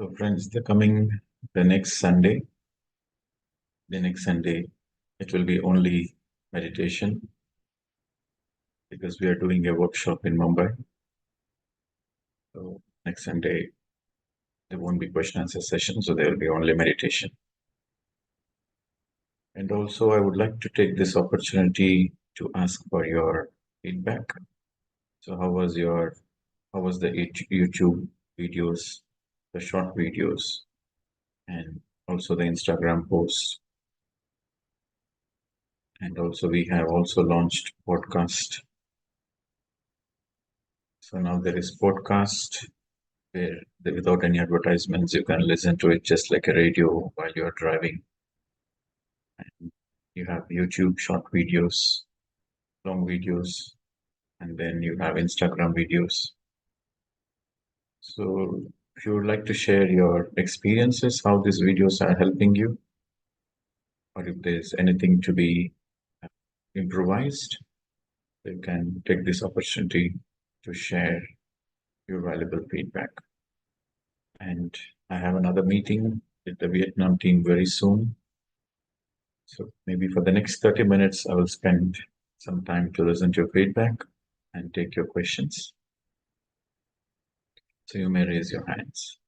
So friends, the next Sunday, it will be only meditation because we are doing a workshop in Mumbai. So next Sunday, there won't be question answer session, so there will be only meditation. And also, I would like to take this opportunity to ask for your feedback. So how was the YouTube videos, the short videos, and also the Instagram posts? And also we have also launched podcast. So now there is podcast where without any advertisements, you can listen to it just like a radio while you're driving. And you have YouTube short videos, long videos, and then you have Instagram videos. So if you would like to share your experiences, how these videos are helping you, or if there's anything to be improvised, you can take this opportunity to share your valuable feedback. And I have another meeting with the Vietnam team very soon. So maybe for the next 30 minutes, I will spend some time to listen to your feedback and take your questions. So you may raise your hands.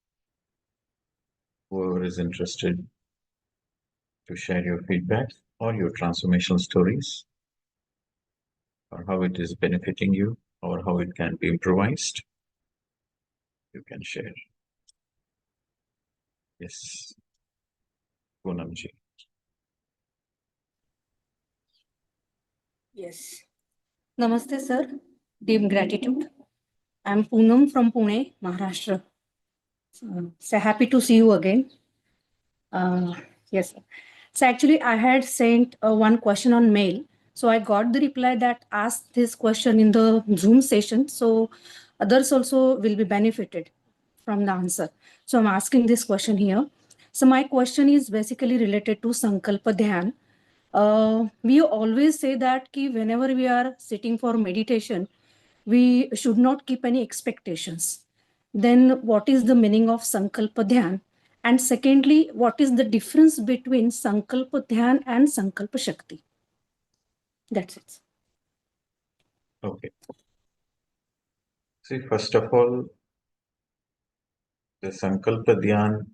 Whoever is interested to share your feedback or your transformational stories, or how it is benefiting you, or how it can be improvised, you can share. Yes, Poonamji. Yes. Namaste, sir. Deep gratitude. I'm Poonam from Pune, Maharashtra. So happy to see you again. Yes. Sir. So actually, I had sent one question on mail. So I got the reply that asked this question in the Zoom session. So others also will be benefited from the answer. So I'm asking this question here. So my question is basically related to Sankalpa Dhyan. We always say that whenever we are sitting for meditation, we should not keep any expectations. Then what is the meaning of Sankalpa Dhyan? And secondly, what is the difference between Sankalpa Dhyan and Sankalpa Shakti? That's it. Okay. See, first of all, the Sankalpa Dhyan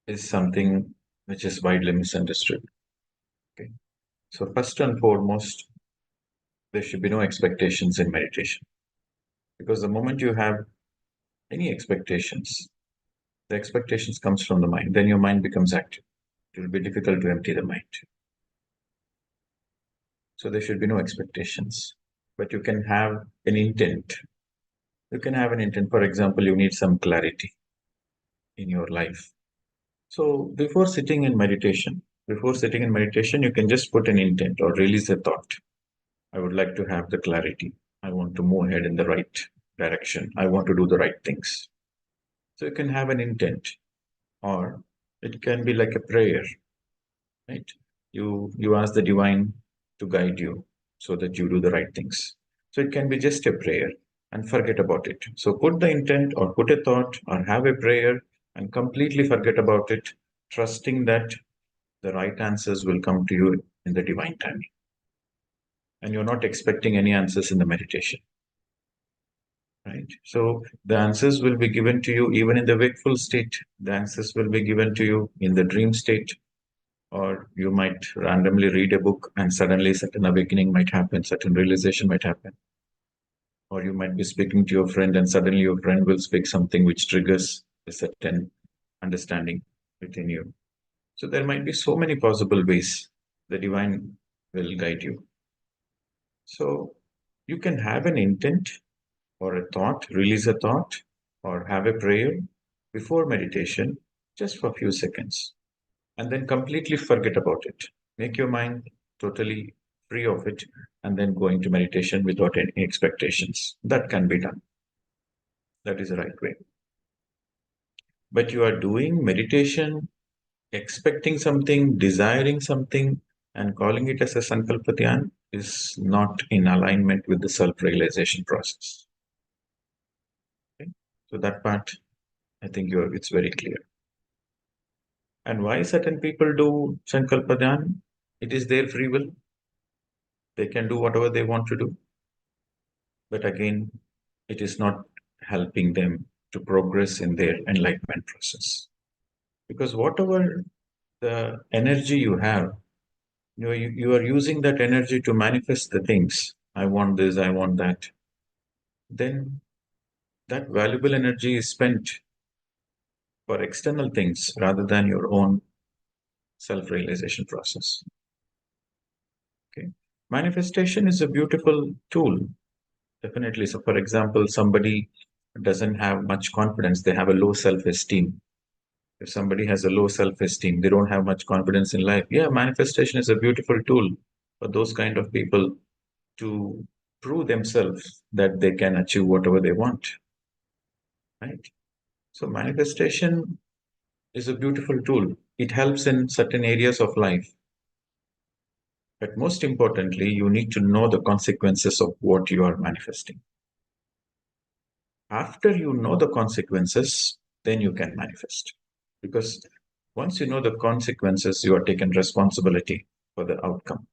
is something which is widely misunderstood. Okay. So first and foremost, there should be no expectations in meditation. Because the moment you have any expectations, the expectations comes from the mind, then your mind becomes active. It will be difficult to empty the mind. So there should be no expectations. But you can have an intent. You can have an intent. For example, you need some clarity in your life. So before sitting in meditation, you can just put an intent or release a thought. I would like to have the clarity. I want to move ahead in the right direction. I want to do the right things. So you can have an intent, or it can be like a prayer, right? You ask the divine to guide you so that you do the right things. So it can be just a prayer and forget about it. So put the intent or put a thought or have a prayer and completely forget about it, trusting that the right answers will come to you in the divine timing. And you're not expecting any answers in the meditation. Right. So the answers will be given to you even in the wakeful state. The answers will be given to you in the dream state, or you might randomly read a book and suddenly certain awakening might happen, certain realization might happen. Or you might be speaking to your friend and suddenly your friend will speak something which triggers a certain understanding within you. So there might be so many possible ways the divine will guide you. So you can have an intent or a thought, release a thought, or have a prayer before meditation just for a few seconds, and then completely forget about it. Make your mind totally free of it, and then go into meditation without any expectations. That can be done. That is the right way. But you are doing meditation, expecting something, desiring something, and calling it as a Sankalpa Dhyan is not in alignment with the self realization process. Okay? So that part I think it's very clear. And why certain people do Sankalpa Dhyan? It is their free will. They can do whatever they want to do. But again, it is not helping them to progress in their enlightenment process. Because whatever the energy you have, you are using that energy to manifest the things. I want this, I want that. Then that valuable energy is spent for external things rather than your own self-realization process. Okay. Manifestation is a beautiful tool, definitely. So, for example, somebody doesn't have much confidence, they have a low self-esteem. If somebody has a low self-esteem, they don't have much confidence in life. Yeah, manifestation is a beautiful tool for those kind of people to prove themselves that they can achieve whatever they want. Right? So manifestation is a beautiful tool. It helps in certain areas of life. But most importantly, you need to know the consequences of what you are manifesting. After you know the consequences, then you can manifest. Because once you know the consequences, you are taken responsibility for the outcome.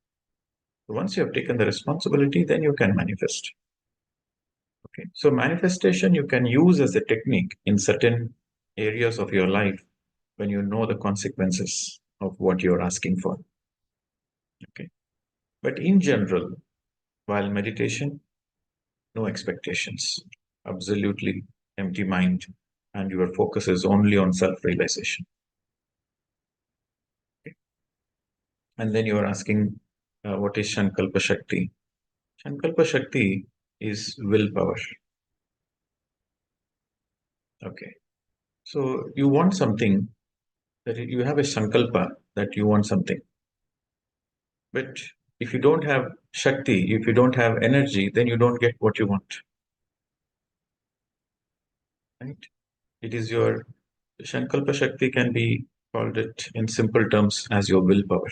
So once you have taken the responsibility, then you can manifest. Okay. So manifestation you can use as a technique in certain areas of your life when you know the consequences of what you're asking for. Okay. But in general, while meditation, no expectations, absolutely empty mind, and your focus is only on self-realization. Okay. And then you are asking, what is Sankalpa Shakti? Sankalpa Shakti is willpower. Okay. So you want something, that you have a Sankalpa that you want something. But if you don't have Shakti, if you don't have energy, then you don't get what you want. Right? It is your Sankalpa Shakti can be called it in simple terms as your willpower.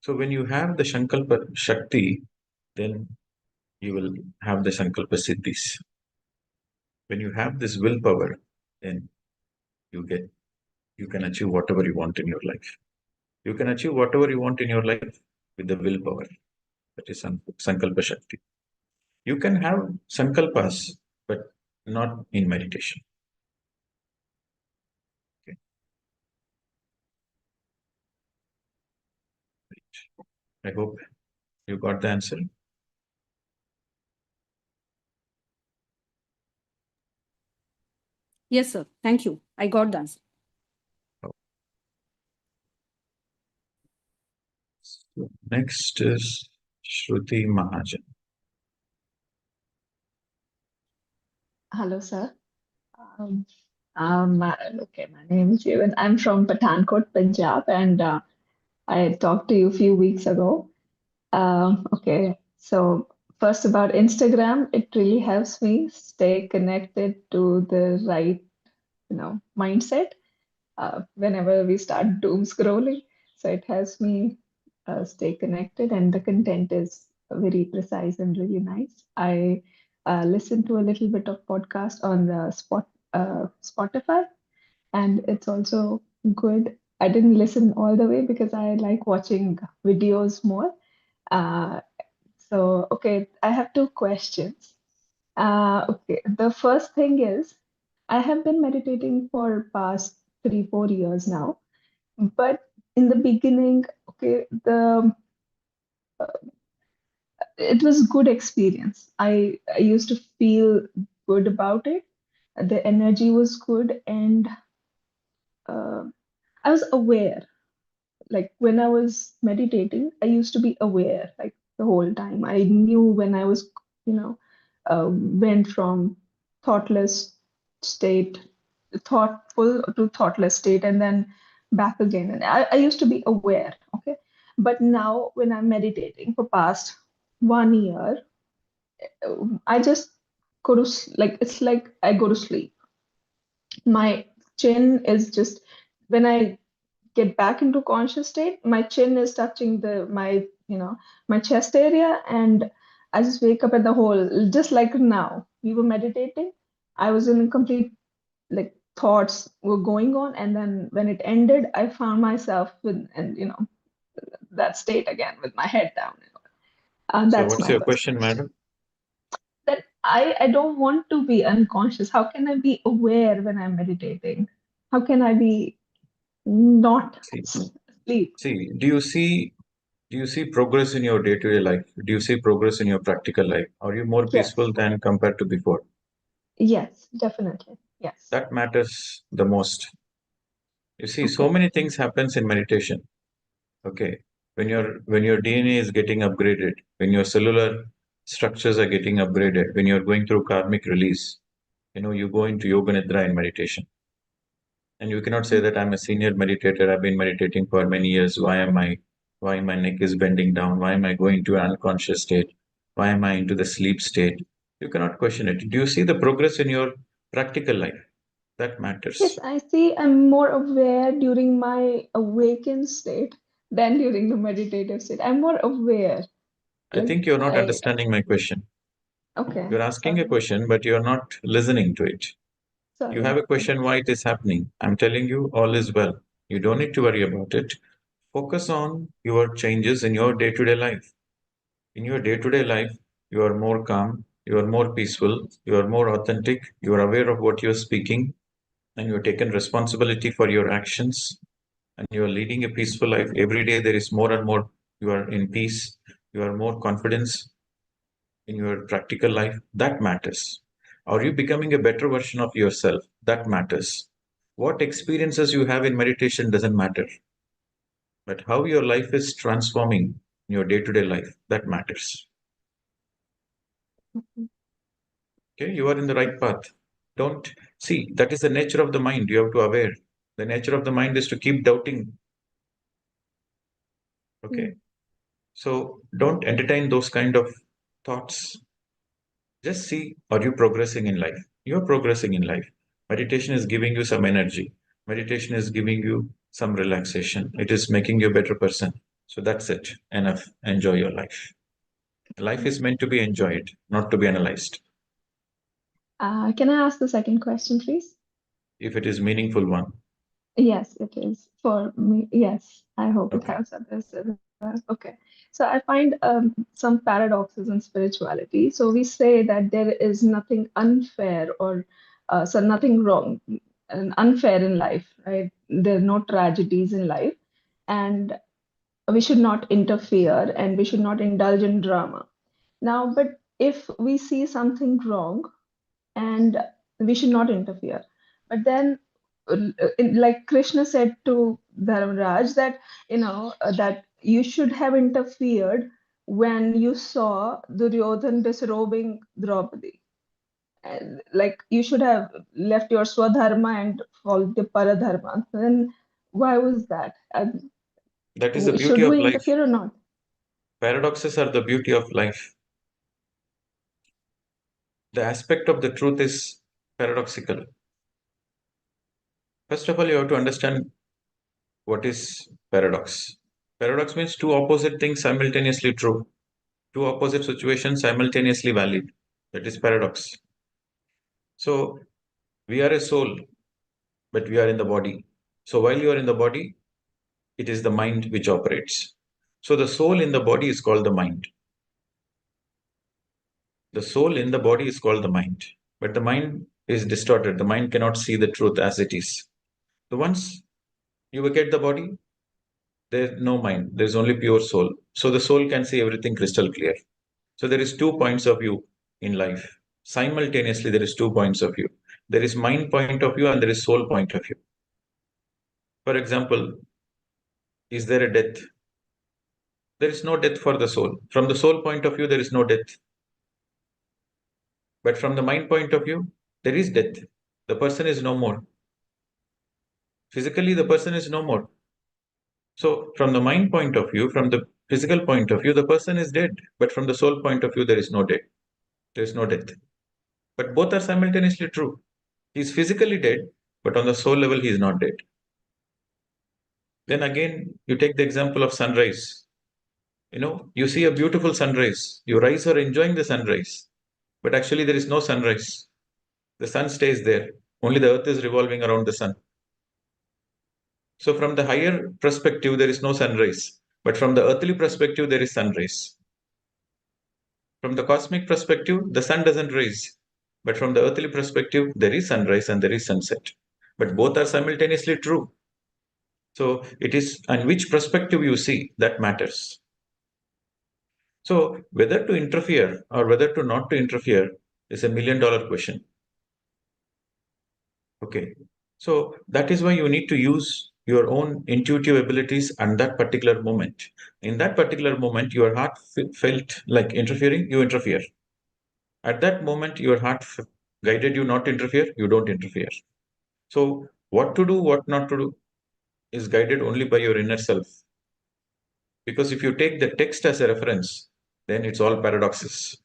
So when you have the Sankalpa Shakti, then you will have the Sankalpa Siddhis. When you have this willpower, then you can achieve whatever you want in your life. You can achieve whatever you want in your life with the willpower. That is Sankalpa Shakti. You can have Sankalpas, but not in meditation. Okay. I hope you got the answer. Yes, sir. Thank you. I got the answer. So next is Shruti Mahajan. Hello, sir. Um, okay, my name is Jeevan. I'm from Pathankot, Punjab, and I talked to you a few weeks ago. Okay, so first about Instagram, it really helps me stay connected to the right, mindset whenever we start doom scrolling. So it helps me stay connected, and the content is very precise and really nice. I listen to a little bit of podcast on the Spotify, and it's also good. I didn't listen all the way because I like watching videos more. Uh, so, okay, I have two questions. Okay, the first thing is I have been meditating for past 3, 4 years now, but in the beginning, okay, the it was good experience. I used to feel good about it. The energy was good, and uh, I was aware. Like when I was meditating, I used to be aware like the whole time. I knew when I was, you know, went from thoughtless state, thoughtful to thoughtless state, and then back again. And I used to be aware, okay? But now when I'm meditating for past 1 year, I just go to like it's like I go to sleep. My chin is just when I get back into conscious state, my chin is touching my chest area, and I just wake up at the whole, just like now we were meditating. I was in complete like thoughts were going on, and then when it ended, I found myself with and that state again with my head down. So That's what's my your first question, question. madam? That I don't want to be unconscious. How can I be aware when I'm meditating? How can I be not See, asleep? see, do you see progress in your day-to-day life? Do you see progress in your practical life? Are you more Yes, peaceful than compared to before? yes, definitely. Yes. That matters the most. You see, so Okay. many things happens in meditation. Okay. When your DNA is getting upgraded, when your cellular structures are getting upgraded, when you're going through karmic release, you go into yoga nidra in meditation. And you cannot say that I'm a senior meditator, I've been meditating for many years. Why my neck is bending down? Why am I going to an unconscious state? Why am I into the sleep state? You cannot question it. Do you see the progress in your practical life? That Yes, matters. I see I'm more aware during my awakened state than during the meditative state. I'm more aware. I Like think you're not I, understanding my question. okay, You're asking a sorry, question, but you're not listening to it. You have sorry. a question why it is happening. I'm telling you, all is well. You don't need to worry about it. Focus on your changes in your day to day life. In your day to day life, you are more calm, you are more peaceful, you are more authentic, you are aware of what you're speaking, and you are taken responsibility for your actions, and you are leading a peaceful life. Every day, there is more and more. You are in peace, you are more confidence in your practical life. That matters. Are you becoming a better version of yourself? That matters. What experiences you have in meditation doesn't matter, but how your life is transforming in your day to day life, that matters. Mhm. Okay, you are in the right path. Don't see that is the nature of the mind. You have to aware. The nature of the mind is to keep doubting. Mm. Okay, so don't entertain those kind of thoughts. Just see, are you progressing in life? You're progressing in life. Meditation is giving you some energy. Meditation is giving you some relaxation. It is making you a better person. So that's it. Enough. Enjoy your life. Life is meant to be enjoyed, not to be analyzed. Can I ask the second question, please? If it is meaningful one. Yes, it is for me. Yes, I hope it Okay. helps others as well. Okay. So I find some paradoxes in spirituality. So we say that there is nothing unfair or so nothing wrong and unfair in life, right? There are no tragedies in life, and we should not interfere and we should not indulge in drama. Now, but if we see something wrong, and we should not interfere. But then, like Krishna said to Dharmaraj, that that you should have interfered when you saw Duryodhan disrobing Draupadi. And, like you should have left your swadharma and followed the paradharma. Then why was that? That is the beauty Should of we life. interfere or not? Paradoxes are the beauty of life. The aspect of the truth is paradoxical. First of all, you have to understand what is paradox. Paradox means two opposite things simultaneously true, two opposite situations simultaneously valid. That is paradox. So, we are a soul, but we are in the body. So, while you are in the body, it is the mind which operates. So, the soul in the body is called the mind. The soul in the body is called the mind. But the mind is distorted. The mind cannot see the truth as it is. So, once you vacate the body, there's no mind. There's only pure soul. So, the soul can see everything crystal clear. So, there is two points of view in life. Simultaneously, there is two points of view. There is mind point of view and there is soul point of view. For example, is there a death? There is no death for the soul. From the soul point of view, there is no death. But from the mind point of view, there is death. The person is no more. Physically, the person is no more. So, from the mind point of view, from the physical point of view, the person is dead. But from the soul point of view, there is no death. There is no death. But both are simultaneously true. He is physically dead, but on the soul level, he is not dead. Then again, you take the example of sunrise. You see a beautiful sunrise. Your eyes are enjoying the sunrise, but actually, there is no sunrise. The sun stays there. Only the earth is revolving around the sun. So from the higher perspective, there is no sunrise. But from the earthly perspective, there is sunrise. From the cosmic perspective, the sun doesn't rise. But from the earthly perspective, there is sunrise and there is sunset. But both are simultaneously true. So it is on which perspective you see that matters. So whether to interfere or whether to not to interfere is $1 million question. Okay. So that is why you need to use your own intuitive abilities at that particular moment. In that particular moment, your heart felt like interfering, you interfere. At that moment, your heart guided you not to interfere, you don't interfere. So what to do, what not to do is guided only by your inner self. Because if you take the text as a reference, then it's all paradoxes.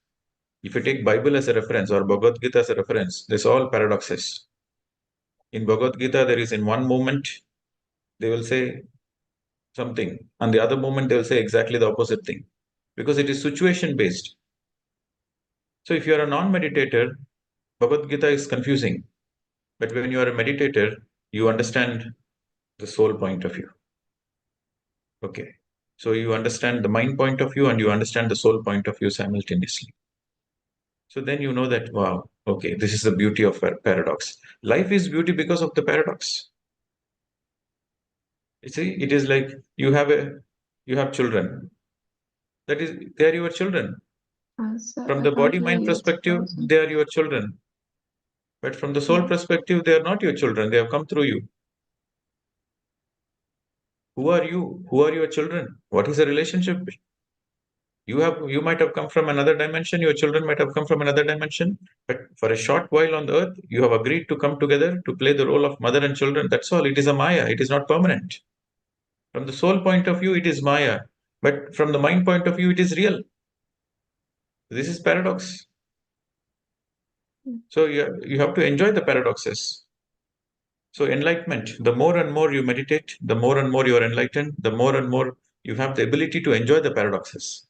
If you take Bible as a reference or Bhagavad Gita as a reference, there's all paradoxes. In Bhagavad Gita, there is in one moment, they will say something, and the other moment, they will say exactly the opposite thing. Because it is situation based. So if you are a non-meditator, Bhagavad Gita is confusing. But when you are a meditator, you understand the soul point of view. Okay. So you understand the mind point of view and you understand the soul point of view simultaneously. So then you know that, wow, okay, this is the beauty of paradox. Life is beauty because of the paradox. You see, it is like you have children. That is, they are your children. Sir, From I the can't body hear mind you. It's perspective, frozen. they are your children. But from the soul Yeah. perspective, they are not your children. They have come through you. Who are you? Who are your children? What is the relationship? You might have come from another dimension, your children might have come from another dimension, but for a short while on the earth, you have agreed to come together to play the role of mother and children. That's all. It is a Maya. It is not permanent. From the soul point of view, it is Maya. But from the mind point of view, it is real. This is paradox. So you have to enjoy the paradoxes. So enlightenment, the more and more you meditate, the more and more you are enlightened, the more and more you have the ability to enjoy the paradoxes.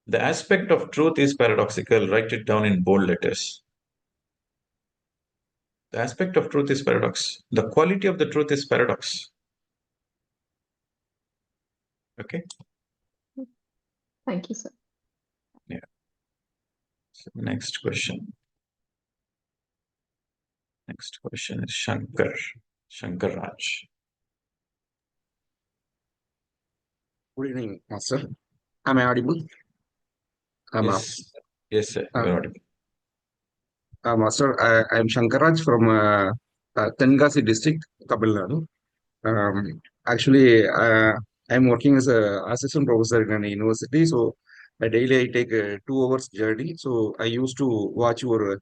The aspect of truth is paradoxical. Write it down in bold letters. The aspect of truth is paradox. The quality of the truth is paradox. Okay. Thank you, sir. Yeah. So next question. Next question is Shankar Raj. Good evening, Master. Am I audible? Yes. Yes, sir. Uh, You're audible. Master, I am Shankaraj from Tenkasi district, Tamil Nadu. Actually, I'm working as a assistant professor in a university. So daily I take a 2 hours journey. So I used to watch your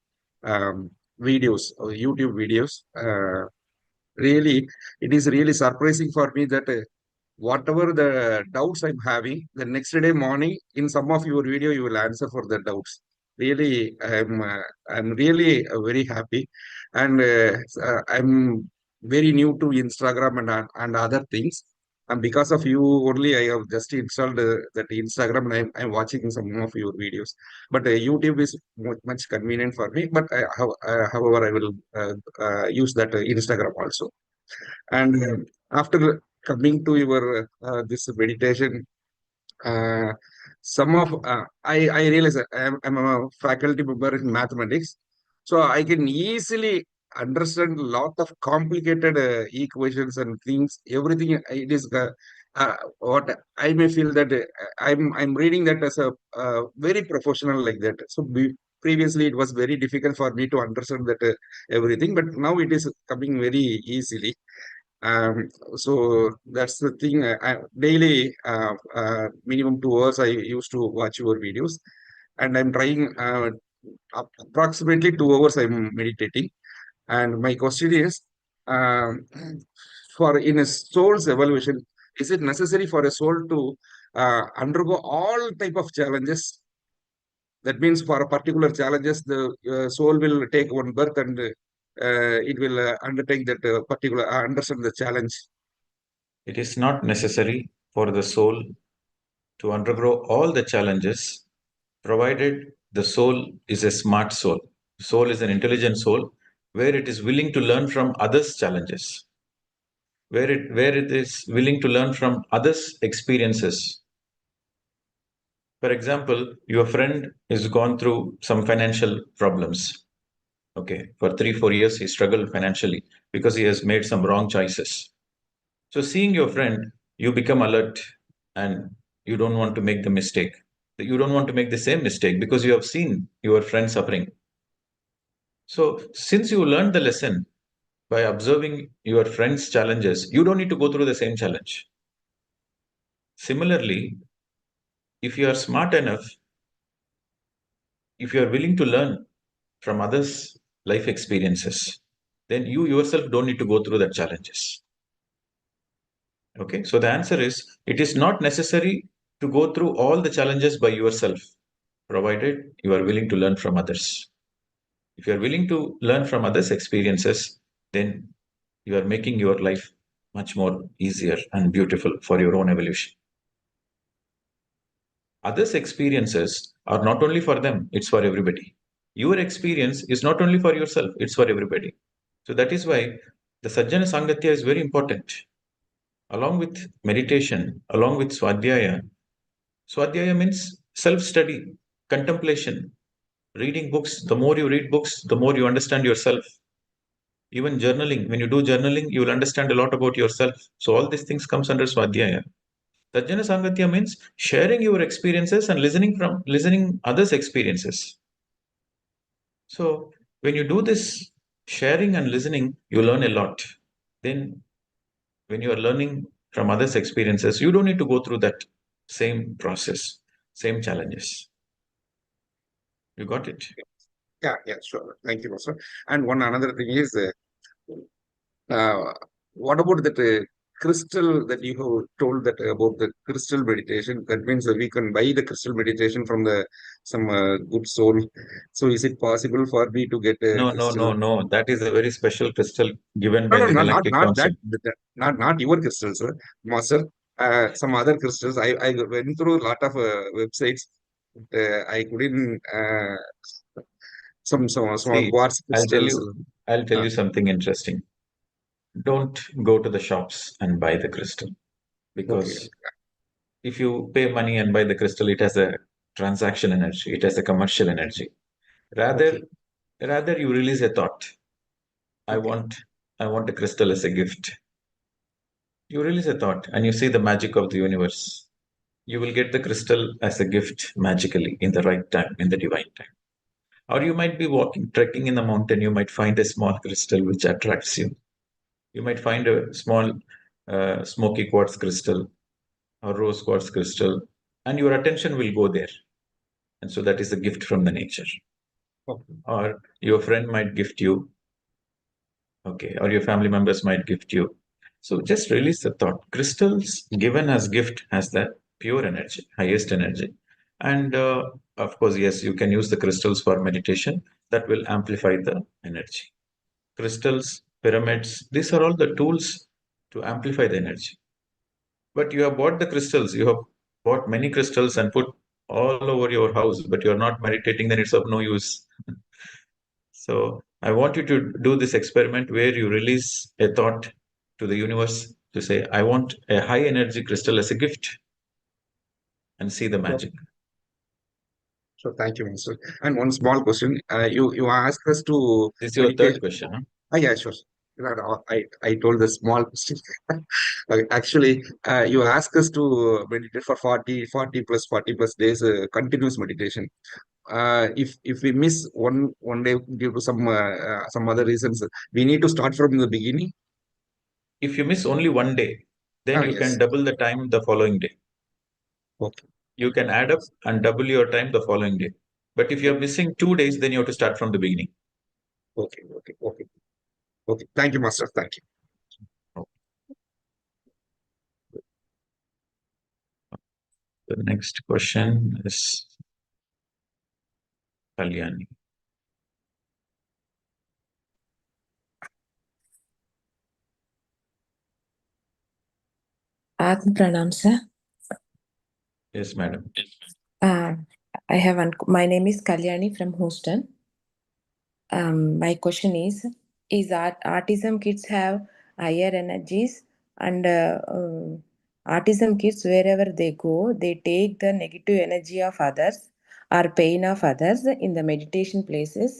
videos, YouTube videos. Really, it is really surprising for me that whatever the doubts I'm having, the next day morning in some of your video you will answer for the doubts. Really, I'm really very happy, and I'm very new to Instagram and other things. And because of you only, I have just installed that Instagram and I'm watching some of your videos. But YouTube is much convenient for me. But however, I will use that Instagram also. And after coming to your this meditation, uh, some of I realize that I'm a faculty member in mathematics, so I can easily understand a lot of complicated equations and things. Everything it is what I may feel that I'm reading that as a very professional like that. So previously it was very difficult for me to understand that everything, but now it is coming very easily. So that's the thing. Daily, minimum 2 hours, I used to watch your videos, and I'm trying approximately 2 hours. I'm meditating, and my question is, um, for in a soul's evaluation, is it necessary for a soul to undergo all type of challenges? That means for a particular challenges, the soul will take one birth and it will undertake that particular understand the challenge. It is not necessary for the soul to undergo all the challenges, provided the soul is a smart soul. Soul is an intelligent soul where it is willing to learn from others' challenges, where it is willing to learn from others' experiences. For example, your friend has gone through some financial problems. Okay, for 3-4 years he struggled financially because he has made some wrong choices. So seeing your friend, you become alert and you don't want to make the mistake. You don't want to make the same mistake because you have seen your friend suffering. So since you learned the lesson by observing your friend's challenges, you don't need to go through the same challenge. Similarly, if you are smart enough, if you are willing to learn from others' life experiences, then you yourself don't need to go through the challenges. Okay, so the answer is it is not necessary to go through all the challenges by yourself, provided you are willing to learn from others. If you are willing to learn from others' experiences, then you are making your life much more easier and beautiful for your own evolution. Others' experiences are not only for them, it's for everybody. Your experience is not only for yourself, it's for everybody. So that is why the Sajjana Sangatya is very important. Along with meditation, along with Swadhyaya. Swadhyaya means self-study, contemplation, reading books. The more you read books, the more you understand yourself. Even journaling, when you do journaling, you will understand a lot about yourself. So all these things comes under Swadhyaya. Sajjana Sangatya means sharing your experiences and listening others' experiences. So when you do this sharing and listening, you learn a lot. Then when you are learning from others' experiences, you don't need to go through that same process, same challenges. You got it? Yeah, yeah, sure. Thank you, Master. And one another thing is, what about that crystal that you have told that about the crystal meditation? That means that we can buy the crystal meditation from the some good soul. So is it possible for me to get a No, no, crystal? no, no. That is a very special crystal given No, by no, the no, Galactic not that, Council. not your crystals, sir. Master. Some other crystals. I went through a lot of websites. I couldn't some See, quartz I'll tell crystals. you, I'll tell Uh, you something interesting. Don't go to the shops and buy the crystal okay, because if you pay money and buy the crystal, it has a transaction energy, it has a commercial energy. Rather, okay, rather you release a thought. I okay, want, I want a crystal as a gift. You release a thought and you see the magic of the universe. You will get the crystal as a gift magically in the right time, in the divine time. Or you might be walking, trekking in the mountain, you might find a small crystal which attracts you. You might find a small smoky quartz crystal or rose quartz crystal, and your attention will go there. And so that is a gift from the nature. okay, Or your friend might gift you, okay, or your family members might gift you. So just release the thought. Crystals given as gift has that pure energy, highest energy. And of course, yes, you can use the crystals for meditation that will amplify the energy. Crystals, pyramids, these are all the tools to amplify the energy. But you have bought the crystals, you have bought many crystals and put all over your house, but you're not meditating, then it's of no use. So I want you to do this experiment where you release a thought to the universe to say, I want a high energy crystal as a gift and see the sure. magic. So thank you, Master. And one small question. You asked us to This is your meditate. third question, huh? Ah, yeah, sure. No, no, I told the small question. Actually, you asked us to meditate for 40 plus days, continuous meditation. If we miss one day due to some other reasons, we need to start from the beginning. If you miss only one day, then Ah, you can yes. double the time the following day. Okay. You can add up and double your time the following day. But if you're missing 2 days, then you have to start from the beginning. Okay. Okay. Okay. Okay. Thank you, Master. Thank you. The next question is Kalyani. Atma Pranam, sir. Yes, madam. I have my name is Kalyani from Houston. My question is that autism kids have higher energies and autism kids, wherever they go, they take the negative energy of others or pain of others in the meditation places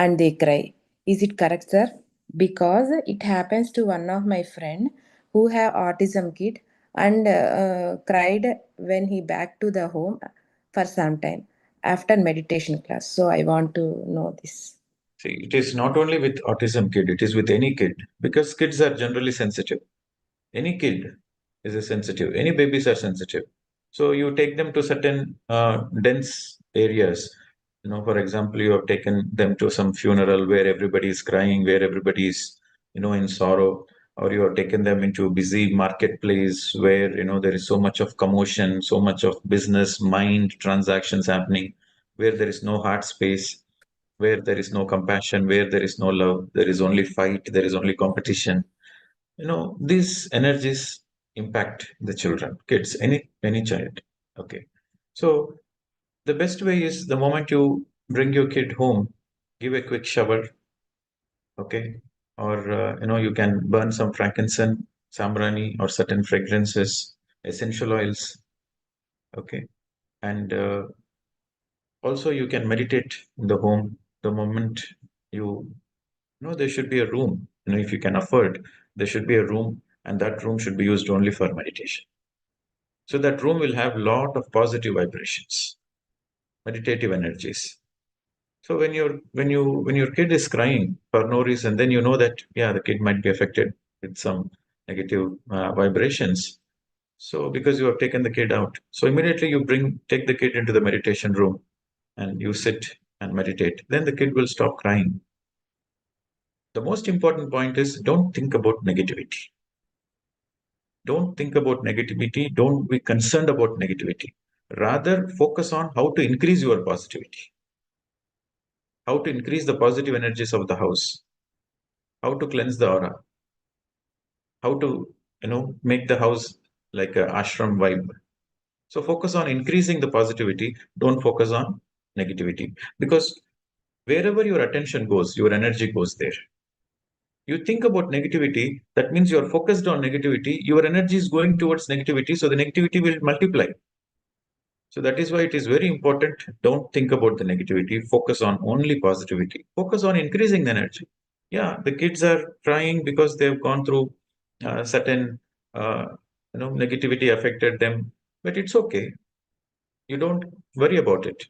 and they cry. Is it correct, sir? Because it happens to one of my friend who have autism kid and cried when he back to the home for some time after meditation class. So I want to know this. See, it is not only with autism kid, it is with any kid because kids are generally sensitive. Any kid is a sensitive. Any babies are sensitive. So you take them to certain dense areas. For example, you have taken them to some funeral where everybody is crying, where everybody is, in sorrow, or you have taken them into a busy marketplace where, there is so much of commotion, so much of business, mind transactions happening, where there is no heart space, where there is no compassion, where there is no love, there is only fight, there is only competition. These energies impact the children, kids, any child. Okay. So the best way is the moment you bring your kid home, give a quick shower. Okay. Or, you can burn some frankincense, sambrani, or certain fragrances, essential oils. Okay. And also you can meditate in the home the moment there should be a room. If you can afford, there should be a room, and that room should be used only for meditation. So that room will have lot of positive vibrations, meditative energies. So when your kid is crying for no reason, then you know that the kid might be affected with some negative vibrations. So because you have taken the kid out, so immediately you take the kid into the meditation room and you sit and meditate. Then the kid will stop crying. The most important point is don't think about negativity. Don't think about negativity. Don't be concerned about negativity. Rather, focus on how to increase your positivity, how to increase the positive energies of the house, how to cleanse the aura, how to, make the house like a ashram vibe. So focus on increasing the positivity. Don't focus on negativity because wherever your attention goes, your energy goes there. You think about negativity, that means you're focused on negativity, your energy is going towards negativity, so the negativity will multiply. So that is why it is very important. Don't think about the negativity, focus on only positivity, focus on increasing the energy. Yeah, the kids are crying because they've gone through certain, negativity affected them, but it's okay. You don't worry about it.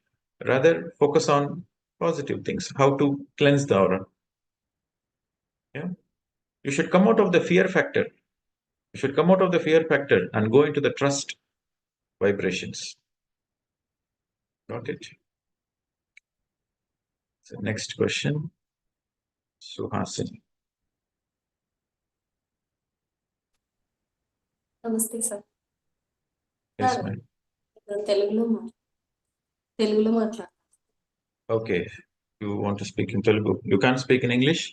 Rather, focus on positive things, how to cleanse the aura. Yeah. You should come out of the fear factor. You should come out of the fear factor and go into the trust vibrations. Got it? So next question, Suhasini. నమస్తే sir. Yes, ma'am. తెలుగులో మాట్లాడు. Okay. You want to speak in Telugu? You can't speak in English?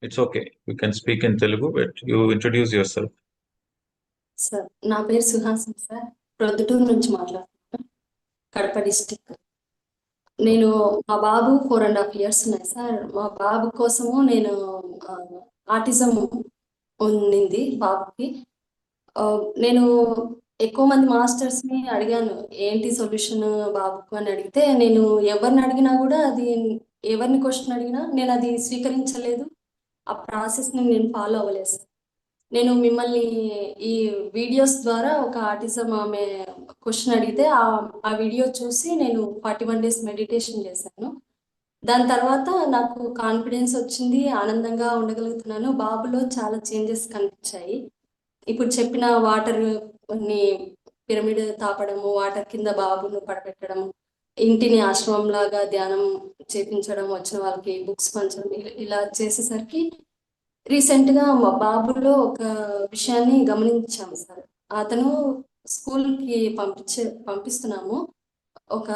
It's okay. You can speak in Telugu, but you introduce yourself. Sir నా పేరు Suhasini sir. Proddatur నుంచి మాట్లాడుతున్నాను, Kadapa district. నేను మా బాబు 4.5 years ఉన్నాయి సార్. మా బాబు కోసము నేను ఆటిజం ఉండింది బాబుకి. నేను ఎక్కువ మంది మాస్టర్స్ని అడిగాను ఏంటి సొల్యూషన్ బాబుకు అని అడిగితే, నేను ఎవరిని అడిగినా కూడా ఎవరిని క్వశ్చన్ అడిగినా నేను అది స్వీకరించలేదు, ఆ ప్రాసెస్ని నేను ఫాలో అవ్వలేదు సార్. నేను మిమ్మల్ని ఈ వీడియోస్ ద్వారా ఒక ఆటిజం ఆమె క్వశ్చన్ అడిగితే ఆ వీడియో చూసి నేను 41 days మెడిటేషన్ చేశాను. దాని తర్వాత నాకు కాన్ఫిడెన్స్ వచ్చింది, ఆనందంగా ఉండగలుగుతున్నాను. బాబులో చాలా చేంజెస్ కనిపించాయి. ఇప్పుడు చెప్పిన వాటర్ పిరమిడ్ తాపడము, వాటర్ కింద బాబును పడబెట్టడము, ఇంటిని ఆశ్రమం లాగా ధ్యానం చేపించడం, వచ్చిన వాళ్ళకి బుక్స్ పంచడం, ఇలా చేసేసరికి రీసెంట్గా మా బాబులో ఒక విషయాన్ని గమనించాము సార్. అతను స్కూల్కి పంపిస్తున్నాము ఒక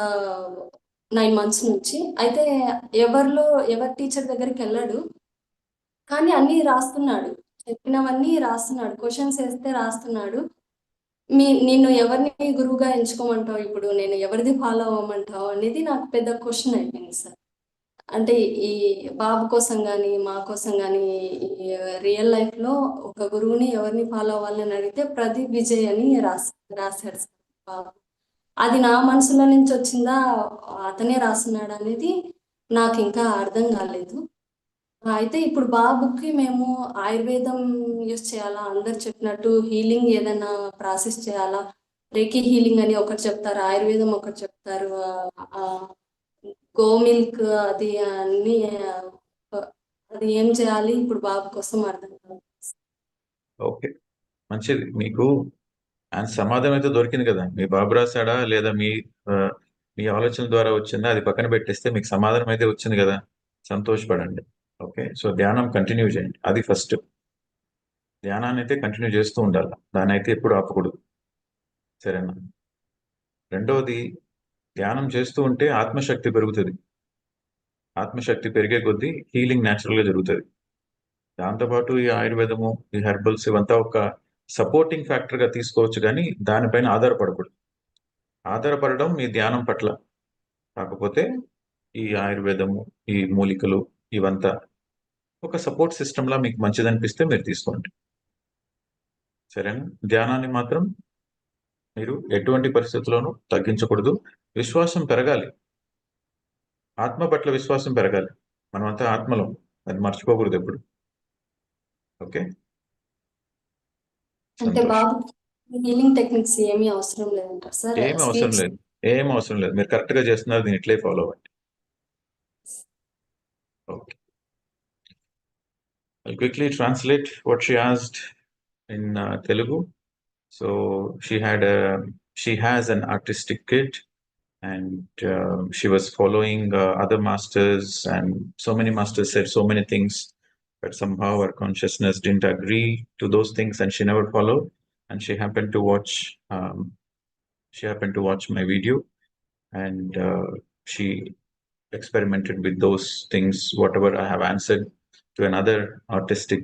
9 months నుంచి. అయితే ఎవరి టీచర్ దగ్గరికి వెళ్ళాడు, కానీ అన్నీ రాస్తున్నాడు, చెప్పినవన్నీ రాస్తున్నాడు, క్వశ్చన్స్ వేస్తే రాస్తున్నాడు. నిన్ను ఎవరిని గురువుగా ఎంచుకోమంటావు, ఇప్పుడు నేను ఎవరిది ఫాలో అవ్వమంటావు అనేది నాకు పెద్ద క్వశ్చన్ అయిపోయింది సార్. అంటే ఈ బాబు కోసం కానీ మా కోసం కానీ ఈ రియల్ లైఫ్లో ఒక గురువుని ఎవరిని ఫాలో అవ్వాలని అడిగితే ప్రదీప్ విజయ్ అని రాశాడు సార్ బాబు. అది నా మనసులో నుంచి వచ్చిందా అతనే రాస్తున్నాడు అనేది నాకు ఇంకా అర్థం కాలేదు. అయితే ఇప్పుడు బాబుకి మేము ఆయుర్వేదం యూస్ చేయాలా, అందరు చెప్పినట్టు హీలింగ్ ఏదైనా ప్రాసెస్ చేయాలా, రేకి హీలింగ్ అని ఒకటి చెప్తారు, ఆయుర్వేదం ఒకటి చెప్తారు, గో మిల్క్ అది అన్ని అది ఏం చేయాలి ఇప్పుడు బాబు కోసం అర్థం కాదు. ఓకే, మంచిది. మీకు ఆయన సమాధానం అయితే దొరికింది కదా. మీ బాబు రాశాడా లేదా మీ ఆలోచన ద్వారా వచ్చిందా, అది పక్కన పెట్టేస్తే మీకు సమాధానం అయితే వచ్చింది కదా, సంతోషపడండి. ఓకే, సో ధ్యానం కంటిన్యూ చేయండి, అది ఫస్ట్. ధ్యానాన్ని అయితే కంటిన్యూ చేస్తూ ఉండాలి, దాన్ని అయితే ఎప్పుడు ఆపకూడదు. సరేనా? రెండవది, ధ్యానం చేస్తూ ఉంటే ఆత్మశక్తి పెరుగుతుంది. ఆత్మశక్తి పెరిగే కొద్దీ హీలింగ్ న్యాచురల్గా జరుగుతుంది. దాంతోపాటు ఈ ఆయుర్వేదము, ఈ హెర్బల్స్ ఇవంతా ఒక సపోర్టింగ్ ఫ్యాక్టర్గా తీసుకోవచ్చు, కానీ దానిపైన ఆధారపడకూడదు. ఆధారపడడం మీ ధ్యానం పట్ల. కాకపోతే ఈ ఆయుర్వేదము, ఈ మూలికలు ఇవంతా ఒక సపోర్ట్ సిస్టమ్లా మీకు మంచిదనిపిస్తే మీరు తీసుకోండి. సరేనా? ధ్యానాన్ని మాత్రం మీరు ఎటువంటి పరిస్థితుల్లోనూ తగ్గించకూడదు. విశ్వాసం పెరగాలి, ఆత్మ పట్ల విశ్వాసం పెరగాలి. మనమంతా ఆత్మలం, అది మర్చిపోకూడదు ఎప్పుడు. ఓకే, అంటే సంతోషం. బాబు హీలింగ్ టెక్నిక్స్ ఏమీ అవసరం లేదంటారు సార్? ఏం అవసరం లేదు, ఏం అవసరం లేదు. మీరు కరెక్ట్గా చేస్తున్నారు, దీన్ని ఇట్లే ఫాలో అవ్వండి. Okay, I'll quickly translate what she asked in Telugu. So she has an artistic kid, and she was following other masters, and so many masters said so many things, but somehow her consciousness didn't agree to those things, and she never followed. And she happened to watch my video, and she experimented with those things, whatever I have answered to another autistic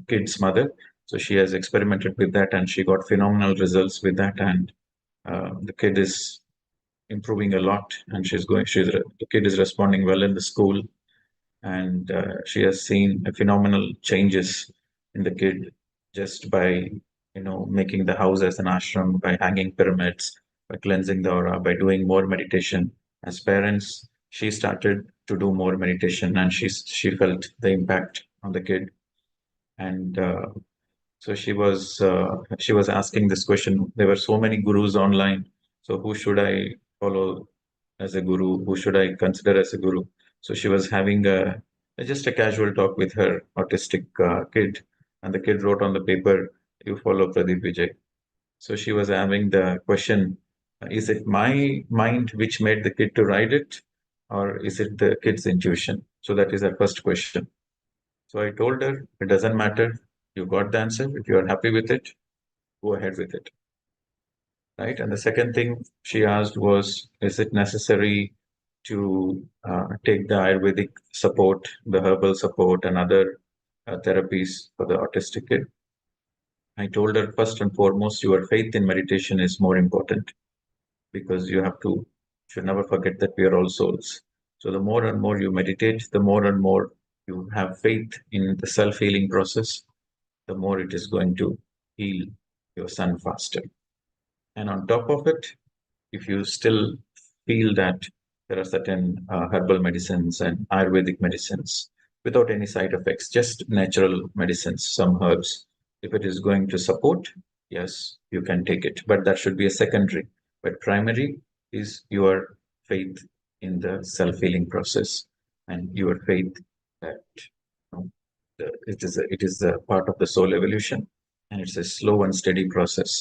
kid's mother. So she has experimented with that, and she got phenomenal results with that, and the kid is improving a lot, and the kid is responding well in the school, and she has seen phenomenal changes in the kid just by making the house as an ashram, by hanging pyramids, by cleansing the aura, by doing more meditation. As parents, she started to do more meditation, and she felt the impact on the kid. And so she was asking this question. There were so many gurus online, so who should I follow as a guru? Who should I consider as a guru? So she was having just a casual talk with her autistic kid, and the kid wrote on the paper, "You follow Pradeep Vijay." So she was having the question, is it my mind which made the kid to write it, or is it the kid's intuition? So that is her first question. So I told her, it doesn't matter. You got the answer. If you are happy with it, go ahead with it. Right? And the second thing she asked was, is it necessary to take the Ayurvedic support, the herbal support, and other therapies for the autistic kid? I told her, first and foremost, your faith in meditation is more important, because you should never forget that we are all souls. So the more and more you meditate, the more and more you have faith in the self-healing process, the more it is going to heal your son faster. And on top of it, if you still feel that there are certain herbal medicines and Ayurvedic medicines without any side effects, just natural medicines, some herbs, if it is going to support, yes, you can take it. But that should be a secondary. But primary is your faith in the self-healing process, and your faith that it is a part of the soul evolution, and it's a slow and steady process.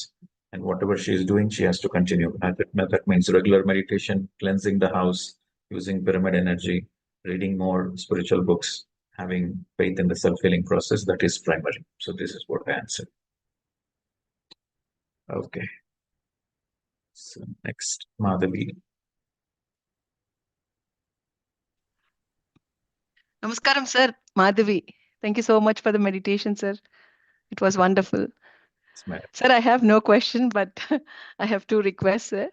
And whatever she is doing, she has to continue. That means regular meditation, cleansing the house, using pyramid energy, reading more spiritual books, having faith in the self-healing process. That is primary. So this is what I answered. Okay. So next, Madhavi. Namaskaram, sir. Madhavi. Thank you so much for the meditation, sir. It was wonderful. Sir, I have no question, but I have two requests, sir.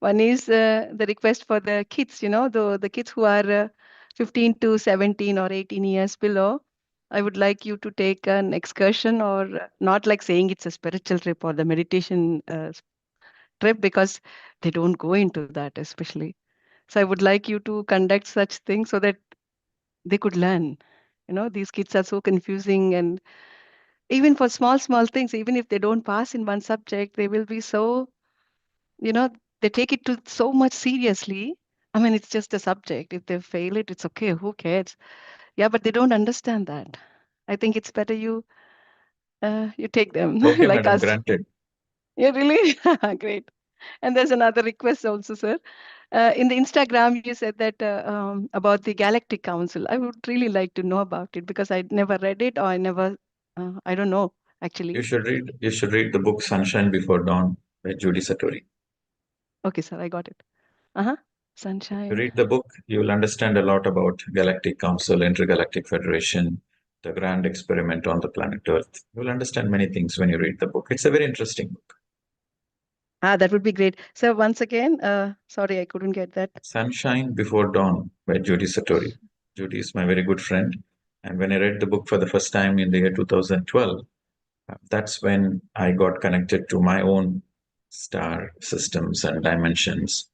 One is the request for the kids, you know, the kids who are 15 to 17 or 18 years below. I would like you to take an excursion, or not like saying it's a spiritual trip or the meditation trip, because they don't go into that, especially. So I would like you to conduct such things so that they could learn. You know, these kids are so confusing, and even for small things, even if they don't pass in one subject, they will be so, you know, they take it to so much seriously. I mean, it's just a subject. If they fail it, it's okay. Who cares? Yeah, but they don't understand that. I think it's better you take them Okay, like madam, us. granted. Yeah, really? Great. And there's another request also, sir. In the Instagram, you said that about the Galactic Council. I would really like to know about it because I never read it, or I don't know actually. You should read the book Sunshine Before Dawn by Judy Satori. Okay, sir, I got it. Uh-huh. You Sunshine. read the book, you will understand a lot about Galactic Council, Intergalactic Federation, the grand experiment on the planet Earth. You will understand many things when you read the book. It's a very interesting book. That would be great. So once again, sorry, I couldn't get that. Sunshine Before Dawn by Judy Satori. Judy is my very good friend. And when I read the book for the first time in the year 2012, that's when I got connected to my own star systems and dimensions.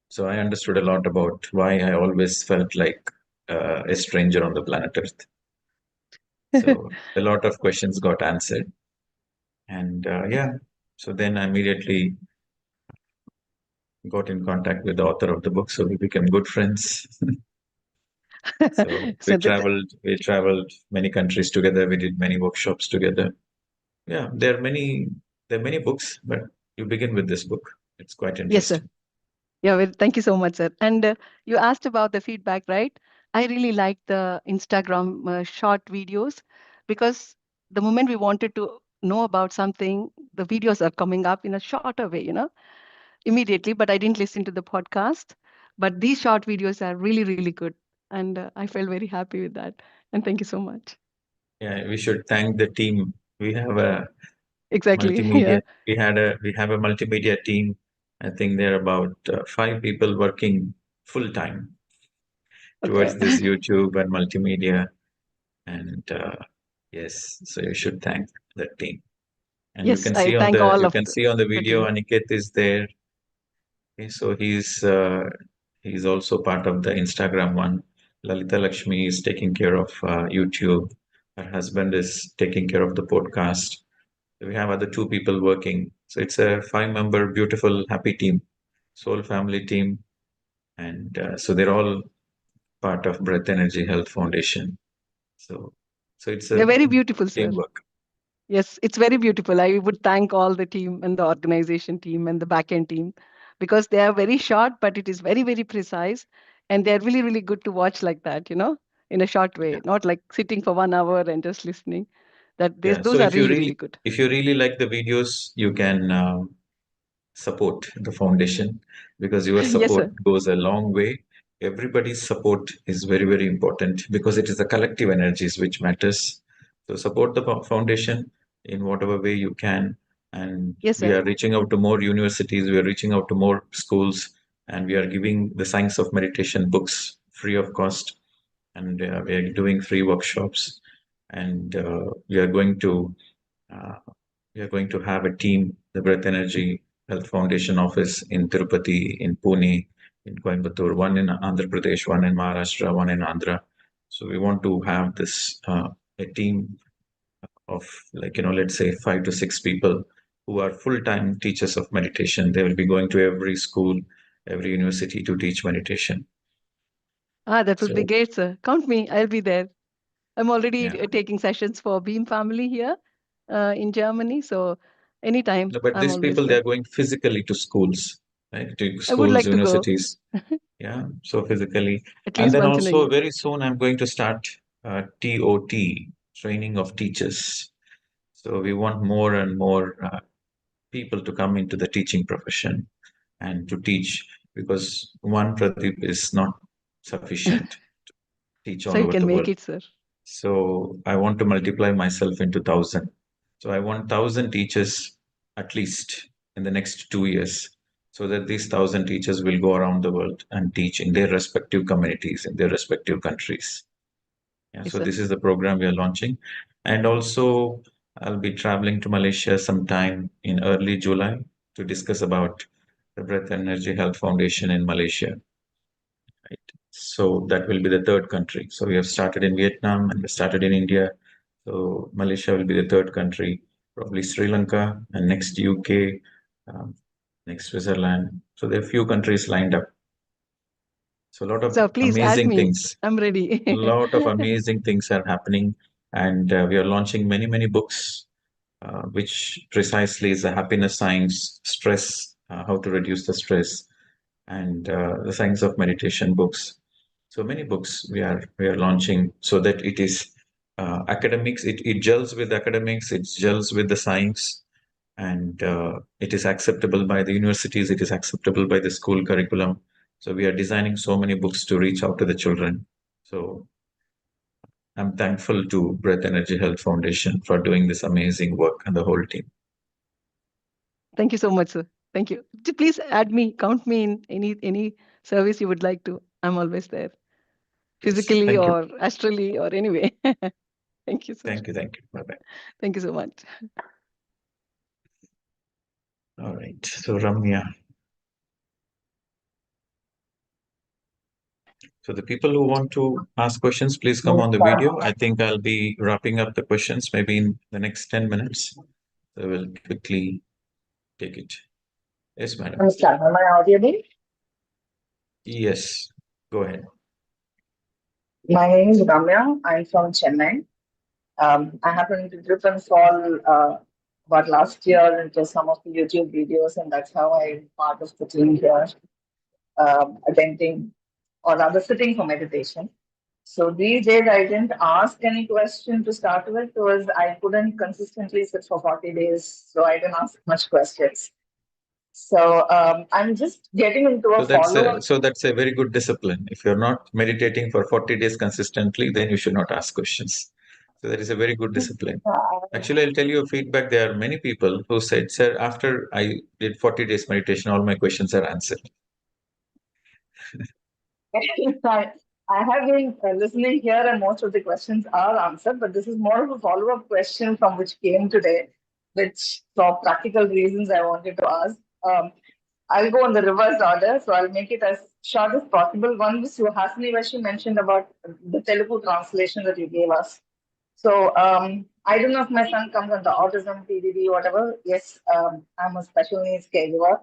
So I understood a lot about why I always felt like a stranger on the planet Earth. So a lot of questions got answered. And yeah, so then I immediately got in contact with the author of the book. So we became good friends. So So that, we traveled many countries together. We did many workshops together. Yeah, there are many books, but you begin with this book. It's quite yes, sir. interesting. Yeah, well, thank you so much, sir. And you asked about the feedback, right? I really like the Instagram short videos, because the moment we wanted to know about something, the videos are coming up in a shorter way, you know, immediately. But I didn't listen to the podcast. But these short videos are really, really good. And I felt very happy with that. And thank you so much. Yeah, we should thank the team. We have a Exactly. multimedia. Yeah. We have a multimedia team. I think there are about 5 people working full time Okay. towards this YouTube and multimedia. And yes, so you should thank that team. And Yes, I thank all you of can see on the the video team. Aniket is there. Okay, so he's also part of the Instagram one. Lalita Lakshmi is taking care of YouTube. Her husband is taking care of the podcast. We have other 2 people working. So it's a 5-member, beautiful, happy team, soul family team. And so they're all part of Breath Energy Health Foundation. So, so it's They're a very beautiful, sir. teamwork. Yes, it's very beautiful. I would thank all the team and the organization team and the backend team, because they are very short, but it is very, very precise. And they're really, really good to watch like that, you know, in a short way, not like sitting for 1 hour and just listening. Yeah. So Those are really, really good. if you really like the videos, you can support the foundation, because your Yes, support sir. goes a long way. Everybody's support is very, very important, because it is the collective energies which matters. So support the foundation in whatever way you can. And Yes, we sir. are reaching out to more universities, we are reaching out to more schools, and we are giving the science of meditation books free of cost. And we are doing free workshops. And uh, we are going to have a team, the Breath Energy Health Foundation office in Tirupati, in Pune, in Coimbatore, one in Andhra Pradesh, one in Maharashtra, one in Andhra. So we want to have this a team of, like, let's say 5 to 6 people who are full-time teachers of meditation. They will be going to every school, every university to teach meditation. That would be So great, sir. Count me. I'll be there. I'm yeah. already taking sessions for Beam family here in Germany. So anytime, No, but I'm these always people, they there. are going physically to schools, right? To I would schools, like to go universities. Yeah, so physically. at And least then once in a also year. very soon I'm going to start TOT, training of teachers. So we want more and more people to come into the teaching profession and to teach, because one Pradeep is not sufficient to teach So all you over can the make world. it, sir. So I want to multiply myself into 1,000. So I want 1,000 teachers at least in the next 2 years. so that these 1,000 teachers will go around the world and teach in their respective communities, in their respective countries. Yeah, Yes, so sir. this is the program we are launching. And also, I'll be traveling to Malaysia sometime in early July to discuss about the Breath Energy Health Foundation in Malaysia. Right. So that will be the third country. So we have started in Vietnam and we started in India. So Malaysia will be the third country, probably Sri Lanka, and next UK, um, next Switzerland. So there are few countries lined up. So a lot of So please add amazing me. things. I'm ready. A lot of amazing things are happening, and we are launching many books, which precisely is the happiness science, stress, how to reduce the stress, and the science of meditation books. So many books we are launching so that it is academics. It gels with academics. It gels with the science, and it is acceptable by the universities. It is acceptable by the school curriculum. So we are designing so many books to reach out to the children. So I'm thankful to Breath Energy Health Foundation for doing this amazing work and the whole team. Thank you so much, sir. Thank you. Please add me, count me in any service you would like to. I'm always there, Yes, physically thank you. or astrally or anyway. Thank you, sir. Thank you. Thank you. Bye bye. Thank you so much. All right. So Ramya. So the people who want to ask questions, please come on the video. I think I'll be wrapping up the questions maybe in the next 10 minutes. So we'll quickly take it. Yes, madam. Namaskar. Am I audible? Yes, go ahead. My name is Ramya. I'm from Chennai. I happened to trip and fall about last year into some of the YouTube videos, and that's how I'm part of the team here, attending or rather sitting for meditation. So these days, I didn't ask any question to start with because I couldn't consistently sit for 40 days, so I didn't ask much questions. So I'm just getting into a follow-up. So that's a very good discipline. If you're not meditating for 40 days consistently, then you should not ask questions. So that is a very good discipline. Actually, I'll tell you a feedback. There are many people who said, "Sir, after I did 40 days meditation, all my questions are answered." I have been listening here, and most of the questions are answered, but this is more of a follow-up question from which came today, which for practical reasons I wanted to ask. I'll go in the reverse order, so I'll make it as short as possible. One was Suhasini, where she mentioned about the Telugu translation that you gave us. So I don't know if my son comes under autism, PDD, whatever. Yes, I'm a special needs caregiver.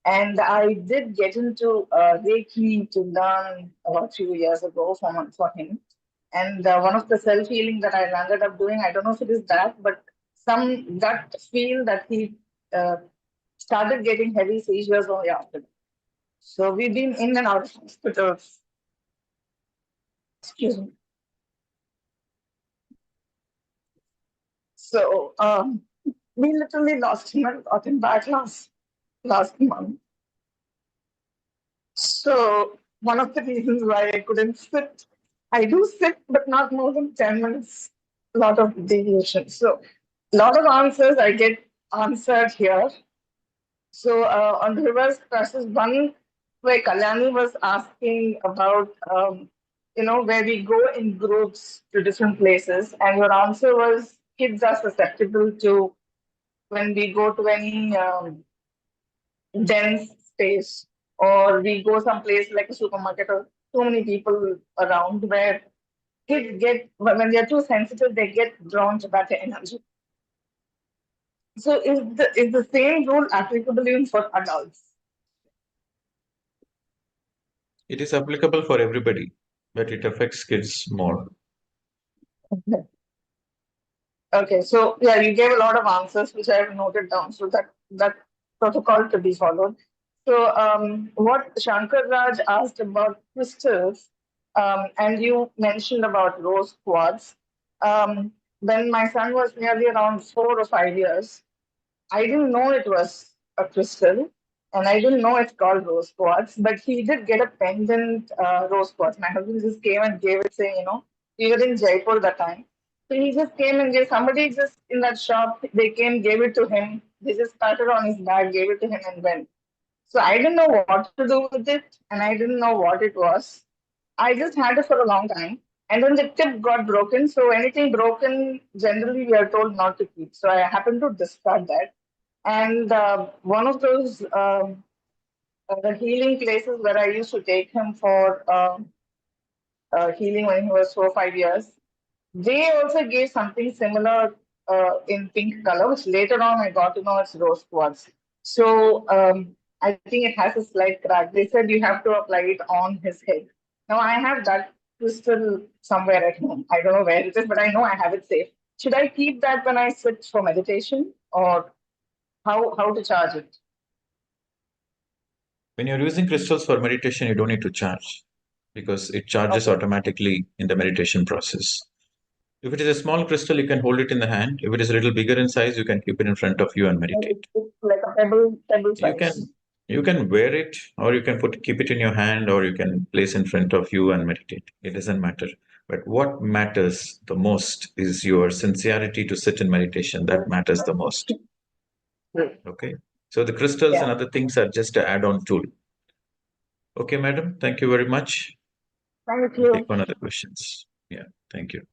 And I did get into Reiki to learn about a few years ago for him. And one of the self healing that I ended up doing, I don't know if it is that, but some gut feel that he started getting heavy seizures only after that. So we've been in and out of hospitals. Excuse me. So we literally lost him and got him back last month. So one of the reasons why I couldn't sit, I do sit, but not more than 10 minutes. A lot of deviation. So a lot of answers I get answered here. So on the reverse process, one where Kalyani was asking about, where we go in groups to different places, and your answer was kids are susceptible to when we go to any dense space, or we go someplace like a supermarket or too many people around where kids get, when they're too sensitive, they get drawn to that energy. So is the same rule applicable even for adults? It is applicable for everybody, but it affects kids more. Okay, so yeah, you gave a lot of answers which I have noted down. So that protocol to be followed. So what Shankar Raj asked about crystals, and you mentioned about rose quartz. When my son was nearly around 4 or 5 years, I didn't know it was a crystal, and I didn't know it's called rose quartz. But he did get a pendant rose quartz. My husband just came and gave it, saying, we were in Jaipur that time. So he just came and gave somebody just in that shop. They came, gave it to him. They just started on his bag, gave it to him, and went. So I didn't know what to do with it, and I didn't know what it was. I just had it for a long time. And then the tip got broken. So anything broken, generally, we are told not to keep. So I happened to discard that. And one of those the healing places where I used to take him for healing when he was 4 or 5 years, they also gave something similar in pink color, which later on I got to know it's rose quartz. So I think it has a slight crack. They said you have to apply it on his head. Now I have that crystal somewhere at home. I don't know where it is, but I know I have it safe. Should I keep that when I sit for meditation, or how to charge it? When you're using crystals for meditation, you don't need to charge because it charges Okay. automatically in the meditation process. If it is a small crystal, you can hold it in the hand. If it is a little bigger in size, you can keep it in front of you and meditate. It's like a pebble You size. can wear it, or you can keep it in your hand, or you can place in front of you and meditate. It doesn't matter. But what matters the most is your sincerity to sit in meditation. That matters the most. Okay. So the crystals and Yeah. other things are just an add-on tool. Okay, madam. Thank you very much. Thank We'll take you. one of the questions. Yeah. Thank you.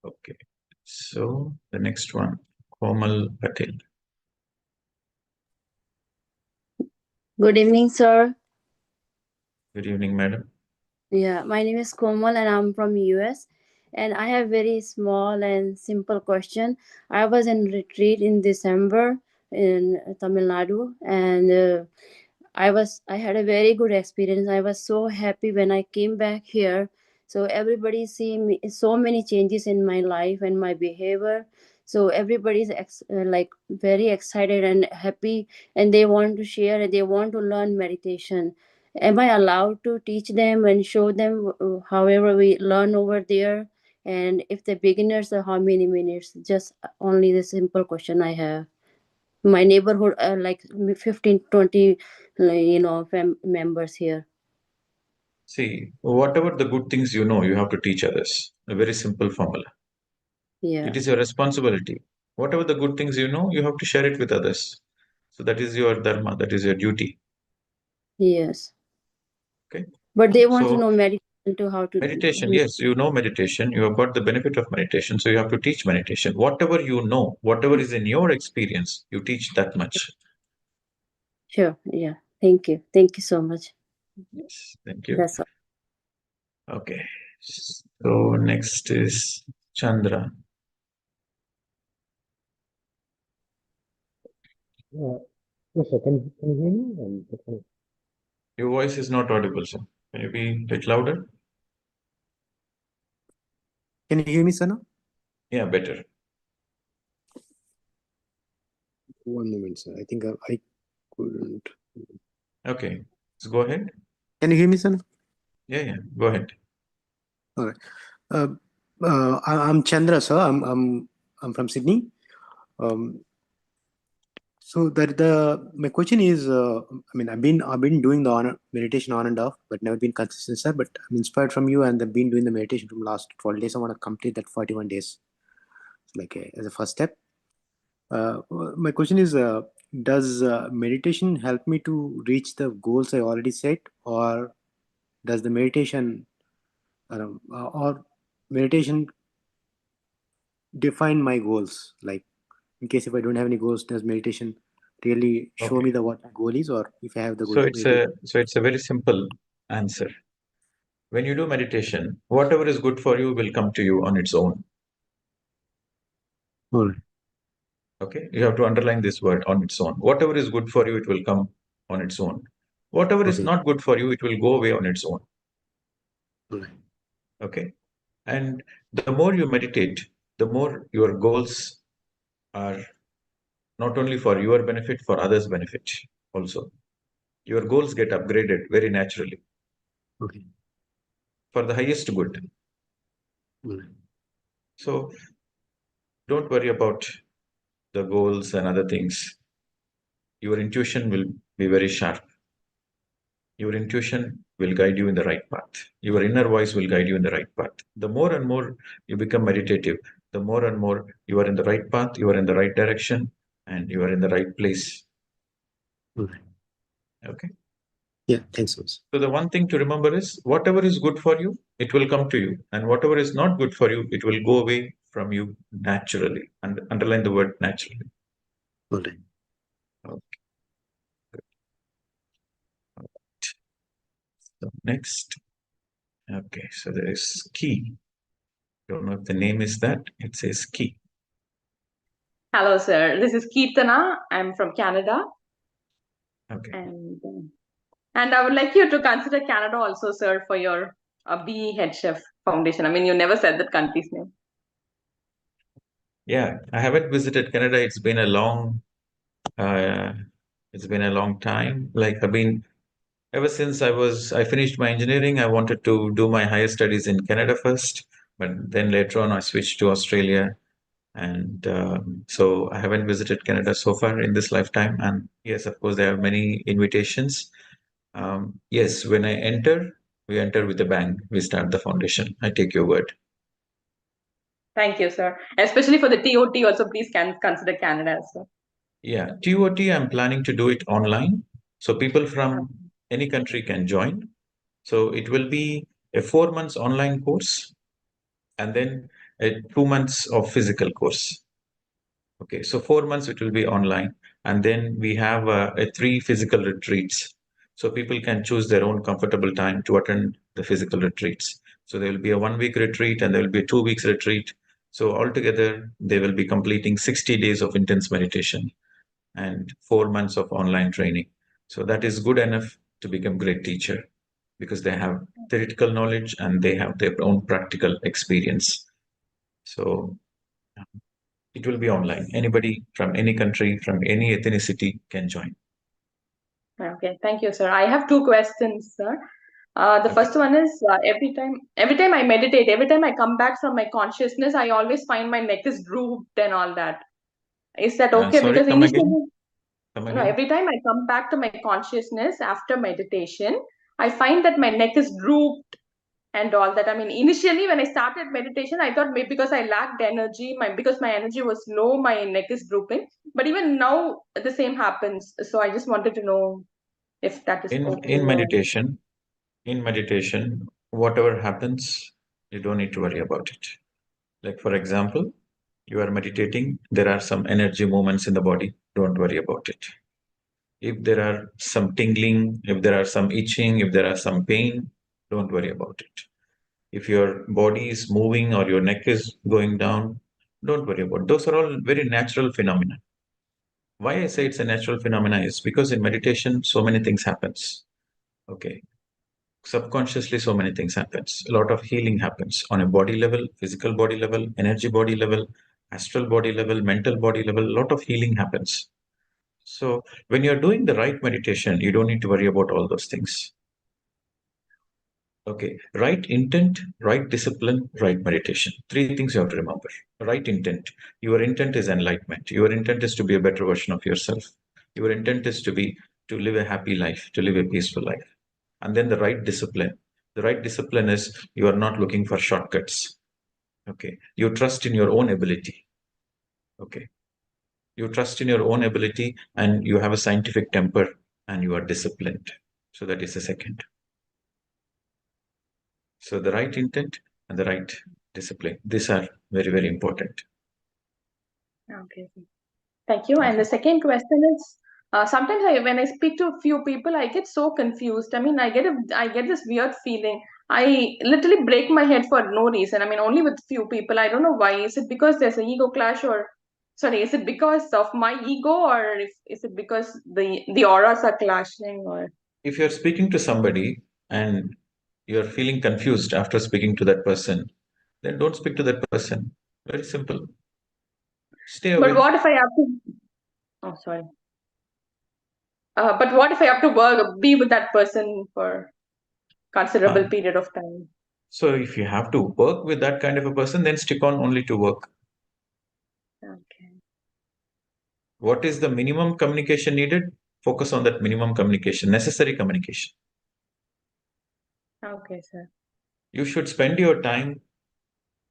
Okay. So the next one, Komal Patel. Good evening, sir. Good evening, madam. Yeah, my name is Komal and I'm from US. And I have very small and simple question. I was in retreat in December in Tamil Nadu, and I had a very good experience. I was so happy when I came back here. So everybody see me, so many changes in my life and my behavior. So everybody's like very excited and happy, and they want to share and they want to learn meditation. Am I allowed to teach them and show them however we learn over there? And if the beginners, how many minutes? Just only the simple question I have. My neighborhood like 15, 20 members here. See, whatever the good things you know, you have to teach others. A very simple formula. Yeah. It is your responsibility. Whatever the good things you know, you have to share it with others. So that is your dharma, that is your duty. Yes. Okay. But they want to So know meditation to how to meditation, do. yes, you know meditation, you have got the benefit of meditation, so you have to teach meditation. Whatever you know, whatever is in your experience, you teach that much. Sure. Yeah. Thank you. Thank you so much. Yes, thank you. That's all. Okay. So next is Chandra. Yes, sir. Can you hear me? Your voice is not audible, sir. Can you be a bit louder? Can you hear me, sir? Now? Yeah, better. One moment, sir. I think I couldn't. Okay. Let's go ahead. Can you hear me, sir? Yeah. Go ahead. All right. I'm Chandra, sir. I'm from Sydney. So my question is, I mean, I've been doing the meditation on and off, but never been consistent, sir. But I'm inspired from you, and I've been doing the meditation from last 12 days. I want to complete that 41 days, like as a first step. My question is, does meditation help me to reach the goals I already set, or does the meditation or meditation define my goals? Like, in case if I don't have any goals, does meditation really show Okay. me what my goal is, or if I have the goal? So it's a very simple answer. When you do meditation, whatever is good for you will come to you on its own. All right. Okay. You have to underline this word, on its own. Whatever is good for you, it will come on its own. Whatever is Okay. not good for you, it will go away on its own. All right. Okay. And the more you meditate, the more your goals are not only for your benefit, for others' benefit also. Your goals get upgraded very naturally Okay. for the highest good. All right. So don't worry about the goals and other things. Your intuition will be very sharp. Your intuition will guide you in the right path. Your inner voice will guide you in the right path. The more and more you become meditative, the more and more you are in the right path, you are in the right direction, and you are in the right place. All right. Okay. Yeah, thanks so much. So the one thing to remember is whatever is good for you, it will come to you. And whatever is not good for you, it will go away from you naturally. And underline the word naturally. All right. Okay. So next. Okay, so there is key. Don't know if the name is that. It says key. Hello, sir. This is Keertana. I'm from Canada. Okay. And I would like you to consider Canada also, sir, for your BEHF Foundation. I mean, you never said that country's name. Yeah, I haven't visited Canada. It's been a long time. Like ever since I finished my engineering, I wanted to do my higher studies in Canada first, but then later on I switched to Australia. And so I haven't visited Canada so far in this lifetime. And yes, of course, there are many invitations. Yes, when we enter with a bang. We start the foundation. I take your word. Thank you, sir. Especially for the TOT also, please consider Canada as well. Yeah, TOT, I'm planning to do it online. So people from any country can join. So it will be a 4 months online course and then a 2 months of physical course. Okay, so 4 months it will be online. And then we have a 3 physical retreats. So people can choose their own comfortable time to attend the physical retreats. So there will be a 1 week retreat and there will be a 2 weeks retreat. So altogether, they will be completing 60 days of intense meditation and 4 months of online training. So that is good enough to become great teacher because they have theoretical knowledge and they have their own practical experience. So it will be online. Anybody from any country, from any ethnicity can join. Okay, thank you, sir. I have 2 questions, sir. The first one is every time I meditate, every time I come back from my consciousness, I always find my neck is drooped and all that. Is that okay? Sorry, Because come initially, again. no, every time I come back to my consciousness after meditation, I find that my neck is drooped and all that. I mean, initially when I started meditation, I thought maybe because I lacked energy, because my energy was low, my neck is drooping. But even now, the same happens. So I just wanted to know if that is okay. In meditation, whatever happens, you don't need to worry about it. Like for example, you are meditating, there are some energy movements in the body, don't worry about it. If there are some tingling, if there are some itching, if there are some pain, don't worry about it. If your body is moving or your neck is going down, don't worry about it. Those are all very natural phenomena. Why I say it's a natural phenomena is because in meditation, so many things happens. Okay. Subconsciously, so many things happens. A lot of healing happens on a body level, physical body level, energy body level, astral body level, mental body level. A lot of healing happens. So when you're doing the right meditation, you don't need to worry about all those things. Okay, right intent, right discipline, right meditation. 3 things you have to remember. Right intent. Your intent is enlightenment. Your intent is to be a better version of yourself. Your intent is to live a happy life, to live a peaceful life. And then the right discipline. The right discipline is you are not looking for shortcuts. Okay, you trust in your own ability. Okay, you trust in your own ability and you have a scientific temper and you are disciplined. So that is the second. So the right intent and the right discipline. These are very, very important. Okay. Thank you. And the second question is, sometimes when I speak to a few people, I get so confused. I mean, I get this weird feeling. I literally break my head for no reason. I mean, only with few people. I don't know why. Is it because there's an ego clash, or sorry, is it because of my ego, or is it because the auras are clashing, or? If you're speaking to somebody and you're feeling confused after speaking to that person, then don't speak to that person. Very simple. Stay away. But what if I have to? Oh, sorry. But what if I have to be with that person for considerable period of time? So if you have to work with that kind of a person, then stick on only to work. Okay. What is the minimum communication needed? Focus on that minimum communication, necessary communication. Okay, sir. You should spend your time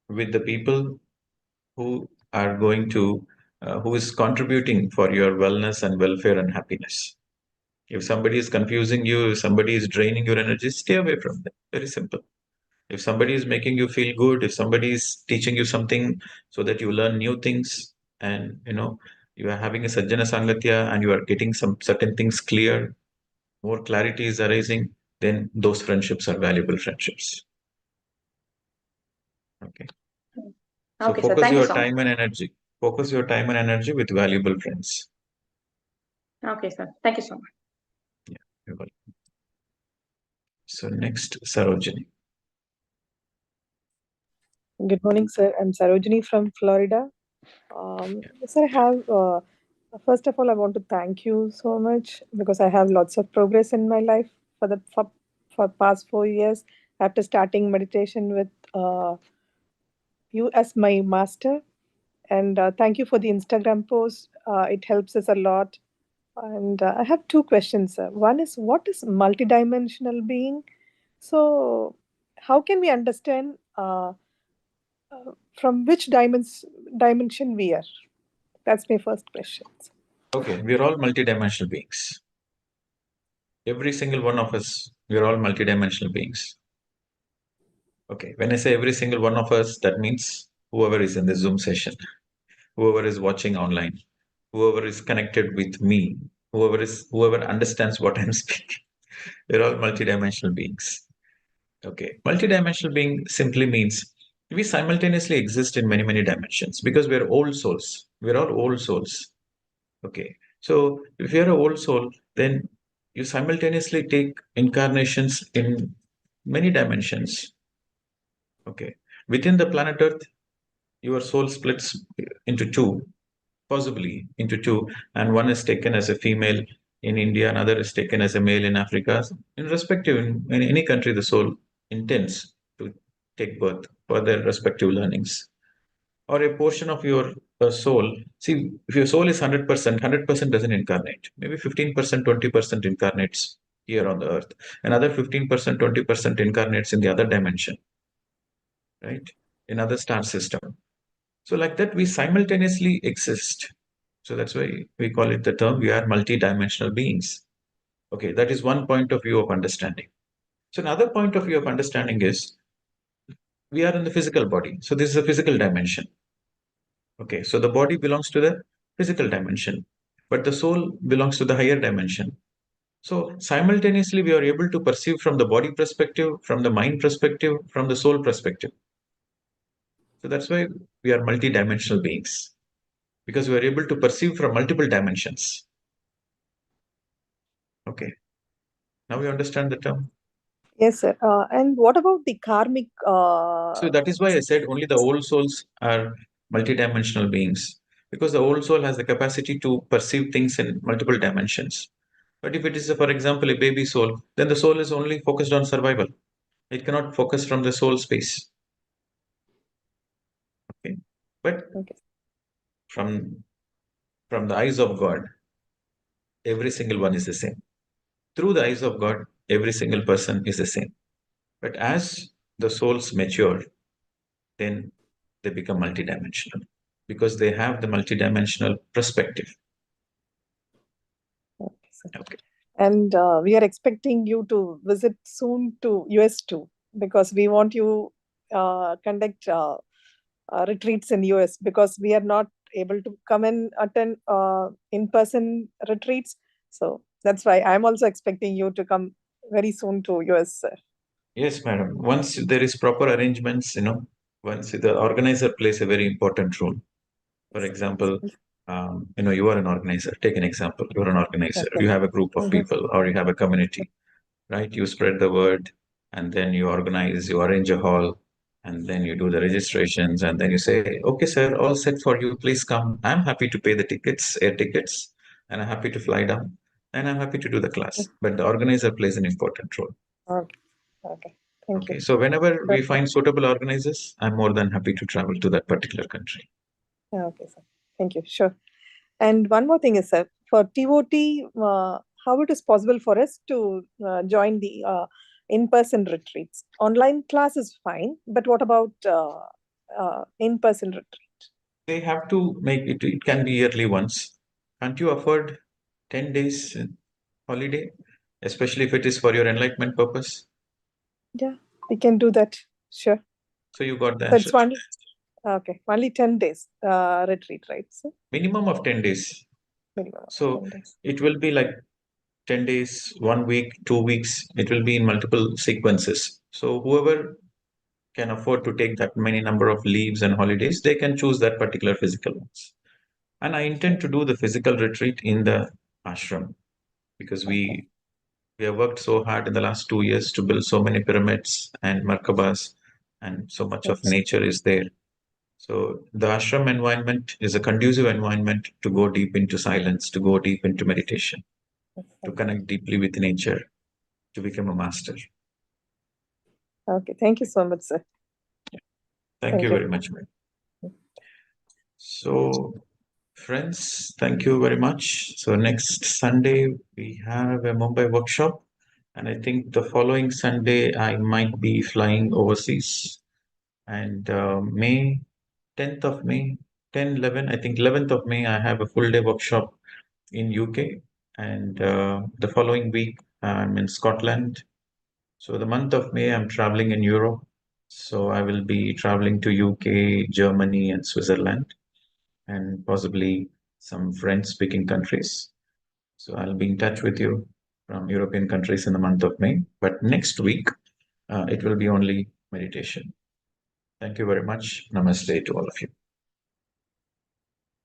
with the people who are going to, who is contributing for your wellness and welfare and happiness. If somebody is confusing you, if somebody is draining your energy, stay away from them. Very simple. If somebody is making you feel good, if somebody is teaching you something so that you learn new things, and you are having a Sajjana Sangatya and you are getting some certain things clear, more clarity is arising, then those friendships are valuable friendships. Okay. So Okay, sir. focus Thank you your so much. time and energy. Focus your time and energy with valuable friends. Okay, sir. Thank you so much. Yeah, you're welcome. So next, Sarojini. Good morning, sir. I'm Sarojini from Florida. Sir, I have, first of all, I want to thank you so much because I have lots of progress in my life for past 4 years after starting meditation with you as my master. And thank you for the Instagram post. It helps us a lot. And I have two questions, sir. One is, what is multidimensional being? So, how can we understand from which dimension we are? That's my first question. Okay, we are all multidimensional beings. Every single one of us, we are all multidimensional beings. Okay, when I say every single one of us, that means whoever is in the Zoom session, whoever is watching online, whoever is connected with me, whoever understands what I'm speaking. We're all multidimensional beings. Okay, multidimensional being simply means we simultaneously exist in many, many dimensions because we're old souls. We're all old souls. Okay, so if you're an old soul, then you simultaneously take incarnations in many dimensions. Okay, within the planet Earth, your soul splits into two, possibly into two, and one is taken as a female in India, another is taken as a male in Africa. In any country, the soul intends to take birth for their respective learnings. Or a portion of your soul. See, if your soul is 100%, 100% doesn't incarnate. Maybe 15%, 20% incarnates here on the earth. Another 15%, 20% incarnates in the other dimension, right? In other star system. So like that, we simultaneously exist. So that's why we call it the term, we are multi-dimensional beings. Okay, that is one point of view of understanding. So another point of view of understanding is we are in the physical body. So this is a physical dimension. Okay, so the body belongs to the physical dimension, but the soul belongs to the higher dimension. So simultaneously, we are able to perceive from the body perspective, from the mind perspective, from the soul perspective. So that's why we are multi-dimensional beings, because we are able to perceive from multiple dimensions. Okay, now you understand the term. Yes, sir. And what about the karmic? So that is why I said only the old souls are multidimensional beings, because the old soul has the capacity to perceive things in multiple dimensions. But if it is, for example, a baby soul, then the soul is only focused on survival. It cannot focus from the soul space. Okay, but Okay. from the eyes of God, every single one is the same. Through the eyes of God, every single person is the same. But as the souls mature, then they become multidimensional because they have the multidimensional perspective. Okay, sir. Okay. And we are expecting you to visit soon to US too, because we want you conduct retreats in US, because we are not able to come and attend in-person retreats. So that's why I'm also expecting you to come very soon to US, sir. Yes, madam. Once there is proper arrangements, once the organizer plays a very important role. For example, you are an organizer. Take an example. You're an organizer. Okay. You have a group of Mhm. people or you have a community, right? You spread the word and then you organize, you arrange a hall, and then you do the registrations and then you say, okay, sir, all set for you. Please come. I'm happy to pay the tickets, air tickets, and I'm happy to fly down and I'm happy to do the class. But the organizer plays an important role. Okay. Okay. Thank Okay. you. So whenever we Okay. find suitable organizers, I'm more than happy to travel to that particular country. Okay, sir. Thank you. Sure. And one more thing is, sir, for TOT, how it is possible for us to join the in-person retreats? Online class is fine, but what about in-person retreat? They have to make it, it can be yearly once. Can't you afford 10 days holiday, especially if it is for your enlightenment purpose? Yeah, we can do that. Sure. So you got the So it's answer. only 10 days retreat, right? So Minimum of 10 days. minimum of So 10 days. it will be like 10 days, 1 week, 2 weeks. It will be in multiple sequences. So whoever can afford to take that many number of leaves and holidays, they can choose that particular physical ones. And I intend to do the physical retreat in the ashram because we have worked so hard in the last 2 years to build so many pyramids and merkabas, and so much of nature is there. So the ashram environment is a conducive environment to go deep into silence, to go deep into meditation, to connect deeply with nature, to become a master. Okay, thank you so much, sir. Thank you very much, ma'am. So, friends, thank you very much. So next Sunday we have a Mumbai workshop, and I think the following Sunday I might be flying overseas. And May 10th of May, 10, 11, I think 11th of May, I have a full day workshop in UK, and the following week I'm in Scotland. So the month of May I'm traveling in Europe. So I will be traveling to UK, Germany, and Switzerland, and possibly some French-speaking countries. So I'll be in touch with you from European countries in the month of May. But next week, it will be only meditation. Thank you very much. Namaste to all of you.